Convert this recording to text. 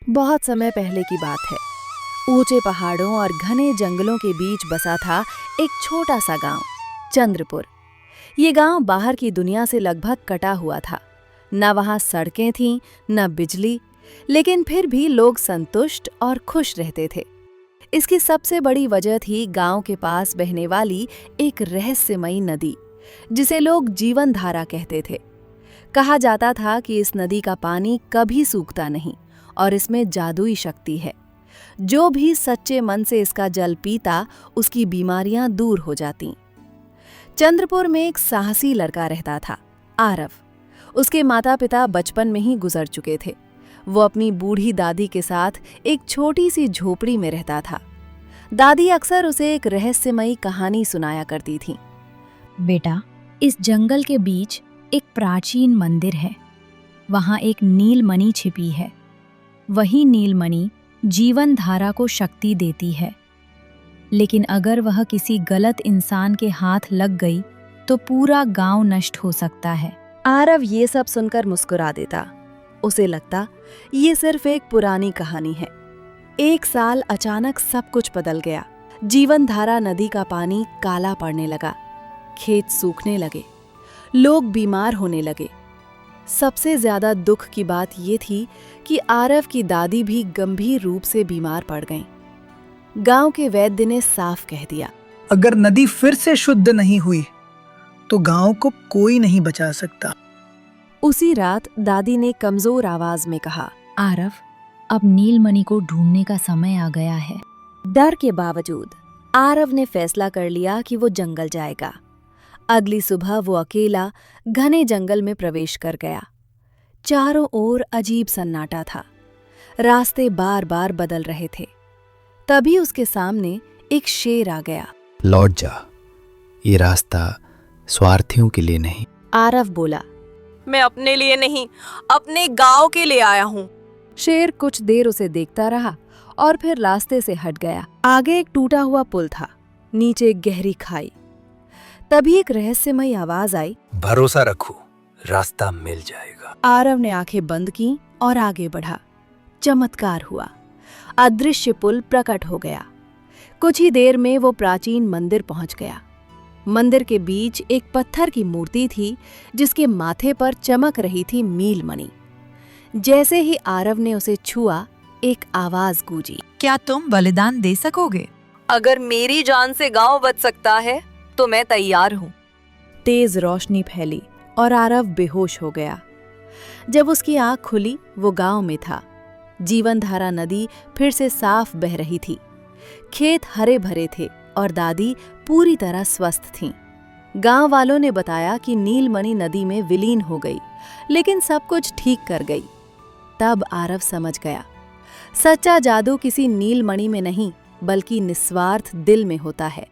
बहुत समय पहले की बात है। ऊंचे पहाड़ों और घने जंगलों के बीच बसा था एक छोटा सा गांव, चंद्रपुर। ये गांव बाहर की दुनिया से लगभग कटा हुआ था। न वहां सड़कें थीं, न बिजली, लेकिन फिर भी लोग संतुष्ट और खुश रहते थे। इसकी सबसे बड़ी वजह थी गांव के पास बहने वाली एक रहस्यमयी नदी, जिसे लोग जीवन धारा कहते थे। कहा जाता था कि इस नदी का पानी कभी सूखता नहीं और इसमें जादुई शक्ति है। जो भी सच्चे मन से इसका जल पीता, उसकी बीमारियां दूर हो जातीं। चंद्रपुर में एक साहसी लड़का रहता था, आरव। उसके माता पिता बचपन में ही गुजर चुके थे। वो अपनी बूढ़ी दादी के साथ एक छोटी सी झोपड़ी में रहता था। दादी अक्सर उसे एक रहस्यमयी कहानी सुनाया करती थी। बेटा, इस जंगल के बीच एक प्राचीन मंदिर है। वहाँ एक नीलमणि छिपी है। वही नीलमणि जीवन धारा को शक्ति देती है, लेकिन अगर वह किसी गलत इंसान के हाथ लग गई तो पूरा गांव नष्ट हो सकता है। आरव ये सब सुनकर मुस्कुरा देता। उसे लगता ये सिर्फ एक पुरानी कहानी है। एक साल अचानक सब कुछ बदल गया। जीवन धारा नदी का पानी काला पड़ने लगा, खेत सूखने लगे, लोग बीमार होने लगे। सबसे ज्यादा दुख की बात ये थी कि आरव की दादी भी गंभीर रूप से बीमार पड़ गईं। गांव के वैद्य ने साफ कह दिया, अगर नदी फिर से शुद्ध नहीं हुई तो गांव को कोई नहीं बचा सकता। उसी रात दादी ने कमजोर आवाज में कहा, आरव, अब नीलमणि को ढूंढने का समय आ गया है। डर के बावजूद आरव ने फैसला कर लिया कि वो जंगल जाएगा। अगली सुबह वो अकेला घने जंगल में प्रवेश कर गया। चारों ओर अजीब सन्नाटा था। रास्ते बार बार बदल रहे थे। तभी उसके सामने एक शेर आ गया। लौट जा, ये रास्ता स्वार्थियों के लिए नहीं। आरव बोला, मैं अपने लिए नहीं, अपने गांव के लिए आया हूँ। शेर कुछ देर उसे देखता रहा और फिर रास्ते से हट गया। आगे एक टूटा हुआ पुल था, नीचे एक गहरी खाई। तभी एक रहस्यमयी आवाज आई, भरोसा रखो, रास्ता मिल जाएगा। आरव ने आंखें बंद की और आगे बढ़ा। चमत्कार हुआ। अदृश्य पुल प्रकट हो गया। कुछ ही देर में वो प्राचीन मंदिर पहुंच गया। मंदिर के बीच एक पत्थर की मूर्ति थी, जिसके माथे पर चमक रही थी नीलमणि। जैसे ही आरव ने उसे छुआ, एक आवाज गूंजी, क्या तुम बलिदान दे सकोगे? अगर मेरी जान से गांव बच सकता है तो मैं तैयार हूँ। तेज रोशनी फैली और आरव बेहोश हो गया। जब उसकी आंख खुली, वो गांव में था। जीवन धारा नदी फिर से साफ बह रही थी। खेत हरे भरे थे और दादी पूरी तरह स्वस्थ थीं। गांव वालों ने बताया कि नीलमणि नदी में विलीन हो गई, लेकिन सब कुछ ठीक कर गई। तब आरव समझ गया, सच्चा जादू किसी नीलमणि में नहीं, बल्कि निस्वार्थ दिल में होता है।